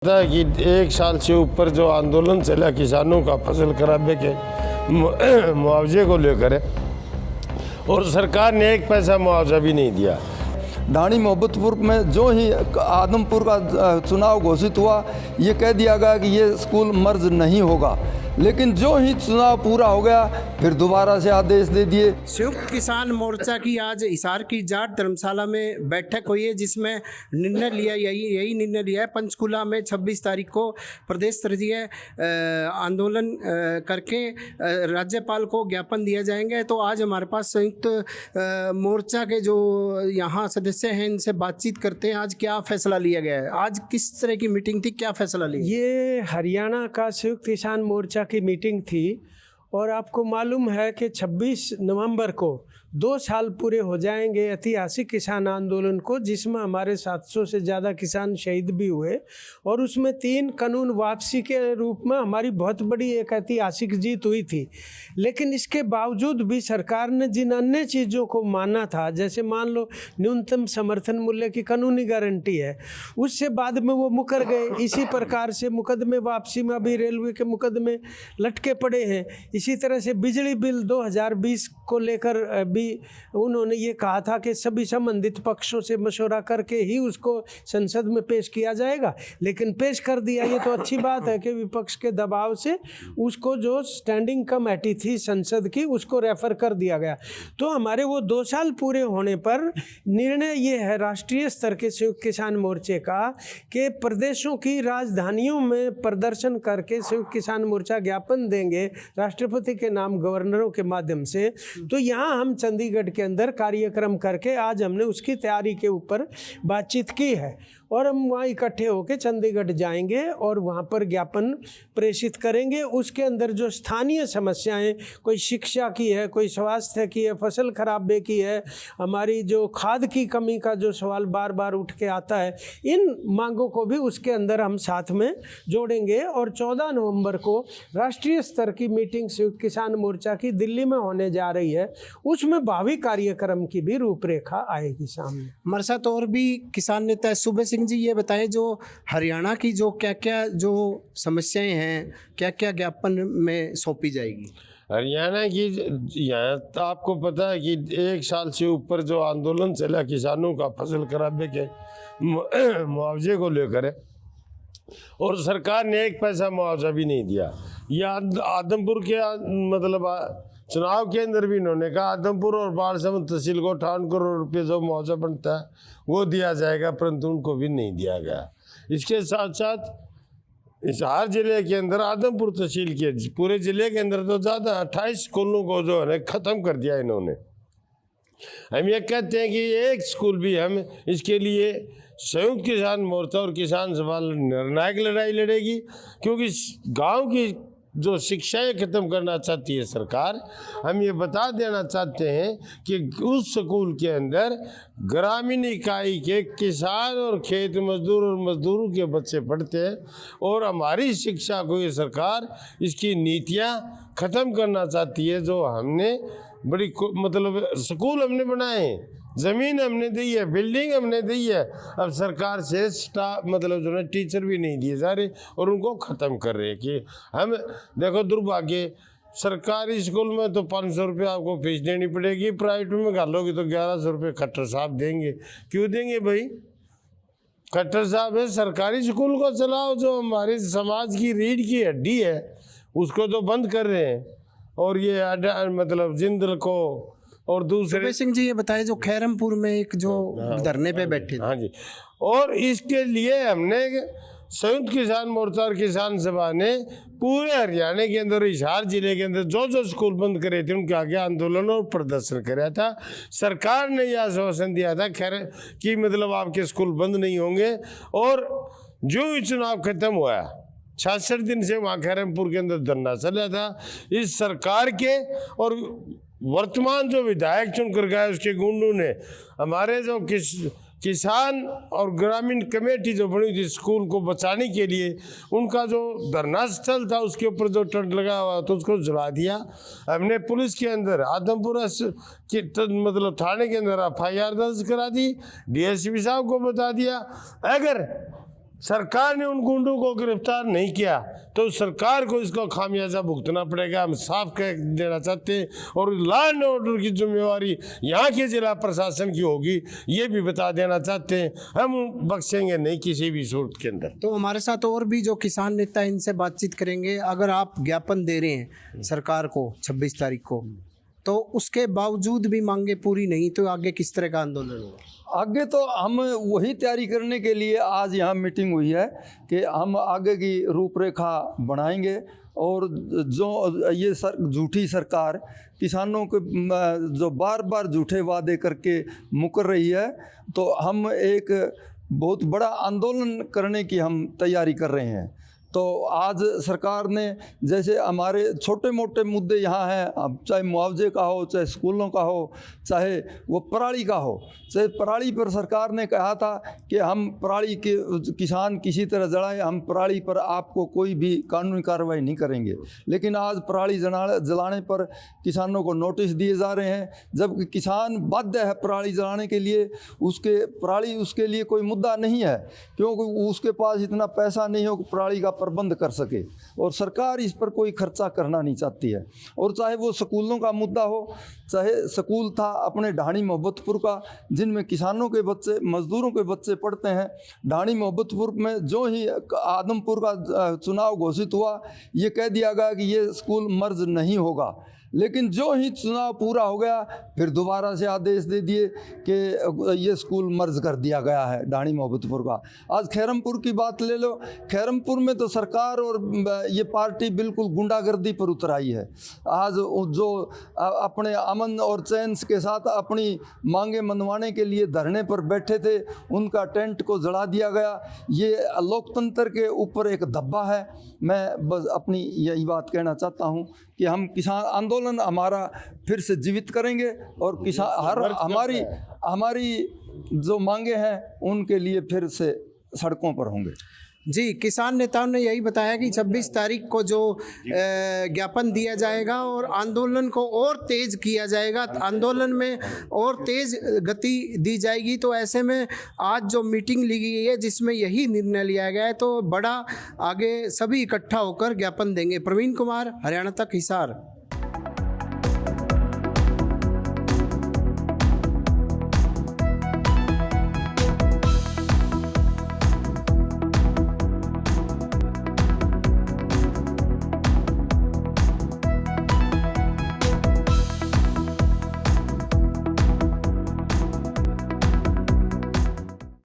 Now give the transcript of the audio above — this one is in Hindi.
पता है कि एक साल से ऊपर जो आंदोलन चला किसानों का फसल खराबे के मुआवजे को लेकर है और सरकार ने एक पैसा मुआवजा भी नहीं दिया। ढाणी मोहब्बतपुर में जो ही आदमपुर का चुनाव घोषित हुआ, ये कह दिया गया कि ये स्कूल मर्ज नहीं होगा, लेकिन जो ही चुनाव पूरा हो गया फिर दोबारा से आदेश दे दिए। संयुक्त किसान मोर्चा की आज हिसार की जाट धर्मशाला में बैठक हुई है, जिसमें निर्णय लिया यही निर्णय लिया है पंचकुला में 26 तारीख को प्रदेश स्तरीय आंदोलन करके राज्यपाल को ज्ञापन दिया जाएंगे। तो आज हमारे पास संयुक्त मोर्चा के जो यहाँ सदस्य हैं, इनसे बातचीत करते हैं। आज क्या फैसला लिया गया है, आज किस तरह की मीटिंग थी, क्या फैसला लिया? ये हरियाणा का संयुक्त किसान मोर्चा की मीटिंग थी और आपको मालूम है कि 26 नवंबर को 2 साल पूरे हो जाएंगे ऐतिहासिक किसान आंदोलन को, जिसमें हमारे 700 से ज़्यादा किसान शहीद भी हुए और उसमें 3 कानून वापसी के रूप में हमारी बहुत बड़ी एक ऐतिहासिक जीत हुई थी। लेकिन इसके बावजूद भी सरकार ने जिन अन्य चीज़ों को माना था, जैसे मान लो न्यूनतम समर्थन मूल्य की कानूनी गारंटी है, उससे बाद में वो मुकर गए। इसी प्रकार से मुकदमे वापसी में अभी रेलवे के मुकदमे लटके पड़े हैं। इसी तरह से बिजली बिल 2020 को लेकर भी उन्होंने ये कहा था कि सभी संबंधित पक्षों से मशवरा करके ही उसको संसद में पेश किया जाएगा, लेकिन पेश कर दिया। ये तो अच्छी बात है कि विपक्ष के दबाव से उसको जो स्टैंडिंग कमेटी थी संसद की, उसको रेफर कर दिया गया। तो हमारे वो 2 साल पूरे होने पर निर्णय ये है राष्ट्रीय स्तर के संयुक्त किसान मोर्चे का कि प्रदेशों की राजधानियों में प्रदर्शन करके संयुक्त किसान मोर्चा ज्ञापन देंगे राष्ट्रपति के नाम, गवर्नरों के माध्यम से। तो यहाँ हम चंडीगढ़ के अंदर कार्यक्रम करके आज हमने उसकी तैयारी के ऊपर बातचीत की है और हम वहाँ इकट्ठे होकर चंडीगढ़ जाएंगे और वहाँ पर ज्ञापन प्रेषित करेंगे। उसके अंदर जो स्थानीय समस्याएं, कोई शिक्षा की है, कोई स्वास्थ्य की है, फसल खराबे की है, हमारी जो खाद की कमी का जो सवाल बार बार उठ के आता है, इन मांगों को भी उसके अंदर हम साथ में जोड़ेंगे। और 14 नवंबर को राष्ट्रीय स्तर की मीटिंग संयुक्त किसान मोर्चा की दिल्ली में होने जा रही है, उसमें भावी कार्यक्रम की भी रूपरेखा आएगी सामने। हमारे साथ और भी किसान नेता सुबह सिंह जी, ये बताएं जो हरियाणा की जो क्या क्या जो समस्याएं हैं, क्या क्या ज्ञापन में सौंपी जाएगी? हरियाणा की यहाँ तो आपको पता है कि एक साल से ऊपर जो आंदोलन चला किसानों का फसल खराबे के मुआवजे को लेकर है और सरकार ने एक पैसा मुआवजा भी नहीं दिया। ये आदमपुर के मतलब चुनाव के अंदर भी इन्होंने कहा आदमपुर और बालसमंद तहसील को 58 करोड़ रुपये जो मुआवजा बनता है वो दिया जाएगा, परंतु उनको भी नहीं दिया गया। इसके साथ साथ हिसार जिले के अंदर आदमपुर तहसील के पूरे जिले के अंदर तो ज़्यादा 28 स्कूलों को जो है ख़त्म कर दिया इन्होंने। हम ये कहते हैं कि एक स्कूल भी हम इसके लिए संयुक्त किसान मोर्चा और किसान सभा निर्णायक लड़ाई लड़ेगी, क्योंकि गांव की जो शिक्षाएं ख़त्म करना चाहती है सरकार। हम ये बता देना चाहते हैं कि उस स्कूल के अंदर ग्रामीण इकाई के किसान और खेत मजदूर और मजदूरों के बच्चे पढ़ते हैं और हमारी शिक्षा को ये सरकार इसकी नीतियां ख़त्म करना चाहती है। जो हमने बड़ी मतलब स्कूल हमने बनाए हैं, ज़मीन हमने दी है, बिल्डिंग हमने दी है, अब सरकार से स्टाफ मतलब जो है टीचर भी नहीं दिए जा रहे और उनको ख़त्म कर रहे हैं। कि हम देखो दुर्भाग्य, सरकारी स्कूल में तो 500 रुपये आपको फीस देनी पड़ेगी, प्राइवेट में डालोगे तो 1100 रुपये खट्टर साहब देंगे। क्यों देंगे भाई? खट्टर साहब है, सरकारी स्कूल को चलाओ, जो हमारे समाज की रीढ़ की हड्डी है उसको तो बंद कर रहे हैं। और ये मतलब जिंदल को और दूसरे सिंह जी, ये बताएं जो खैरमपुर में एक जो धरने पे बैठे थे। हाँ जी, और इसके लिए हमने संयुक्त किसान मोर्चा और किसान सभा ने पूरे हरियाणा के अंदर हिसार जिले के अंदर जो जो स्कूल बंद करे थे उनके आगे आंदोलन और प्रदर्शन कराया था। सरकार ने यह आश्वासन दिया था खैर कि मतलब आपके स्कूल बंद नहीं होंगे। और जो ही चुनाव खत्म हुआ 66 दिन से वहाँ खैरमपुर के अंदर धरना चला था। इस सरकार के और वर्तमान जो विधायक चुनकर गए उसके गुंडों ने हमारे जो किसान और ग्रामीण कमेटी जो बनी थी स्कूल को बचाने के लिए, उनका जो धरना स्थल था उसके ऊपर जो टेंट लगा हुआ था उसको जला दिया। हमने पुलिस के अंदर आदमपुर के मतलब थाने के अंदर FIR दर्ज करा दी, DSP साहब को बता दिया अगर सरकार ने उन गुंडों को गिरफ्तार नहीं किया तो सरकार को इसका खामियाजा भुगतना पड़ेगा, हम साफ कह देना चाहते हैं। और लॉ एंड ऑर्डर की जिम्मेवारी यहाँ के जिला प्रशासन की होगी, ये भी बता देना चाहते हैं। हम बख्शेंगे नहीं किसी भी सूरत के अंदर। तो हमारे साथ और भी जो किसान नेता हैं, इनसे बातचीत करेंगे। अगर आप ज्ञापन दे रहे हैं सरकार को 26 तारीख को, तो उसके बावजूद भी मांगे पूरी नहीं, तो आगे किस तरह का आंदोलन होगा? आगे तो हम वही तैयारी करने के लिए आज यहाँ मीटिंग हुई है कि हम आगे की रूपरेखा बनाएंगे। और जो ये झूठी सरकार किसानों के जो बार बार झूठे वादे करके मुकर रही है, तो हम एक बहुत बड़ा आंदोलन करने की हम तैयारी कर रहे हैं। तो आज सरकार ने जैसे हमारे छोटे मोटे मुद्दे यहाँ हैं, अब चाहे मुआवजे का हो, चाहे स्कूलों का हो, चाहे वो पराली का हो, चाहे पराली पर सरकार ने कहा था कि हम पराली के किसान किसी तरह जलाए, हम पराली पर आपको कोई भी कानूनी कार्रवाई नहीं करेंगे। लेकिन आज पराली जलाने पर किसानों को नोटिस दिए जा रहे हैं, जबकि किसान बाध्य है पराली जलाने के लिए। पराली उसके लिए कोई मुद्दा नहीं है, क्योंकि उसके पास इतना पैसा नहीं हो कि पराली का प्रबंध कर सके, और सरकार इस पर कोई खर्चा करना नहीं चाहती है। और चाहे वो स्कूलों का मुद्दा हो, चाहे स्कूल था अपने ढाणी मोहब्बतपुर का, जिनमें किसानों के बच्चे, मजदूरों के बच्चे पढ़ते हैं। ढाणी मोहब्बतपुर में जो ही आदमपुर का चुनाव घोषित हुआ, ये कह दिया गया कि ये स्कूल मर्ज नहीं होगा। लेकिन जो ही चुनाव पूरा हो गया, फिर दोबारा से आदेश दे दिए कि ये स्कूल मर्ज कर दिया गया है ढाणी मोहब्बतपुर का। आज खैरमपुर की बात ले लो, खैरमपुर में तो सरकार और ये पार्टी बिल्कुल गुंडागर्दी पर उतर आई है। आज जो अपने अमन और चैन के साथ अपनी मांगे मनवाने के लिए धरने पर बैठे थे, उनका टेंट को जला दिया गया। ये लोकतंत्र के ऊपर एक धब्बा है। मैं बस अपनी यही बात कहना चाहता हूँ कि हम किसान आंदोलन हमारा फिर से जीवित करेंगे, और किसान हमारी जो मांगे हैं उनके लिए फिर से सड़कों पर होंगे। जी, किसान नेताओं ने यही बताया कि 26 तारीख को जो ज्ञापन दिया जाएगा और आंदोलन को और तेज़ किया जाएगा, आंदोलन में और तेज़ गति दी जाएगी। तो ऐसे में आज जो मीटिंग ली गई है जिसमें यही निर्णय लिया गया है, तो बड़ा आगे सभी इकट्ठा होकर ज्ञापन देंगे। प्रवीण कुमार, हरियाणा तक, हिसार।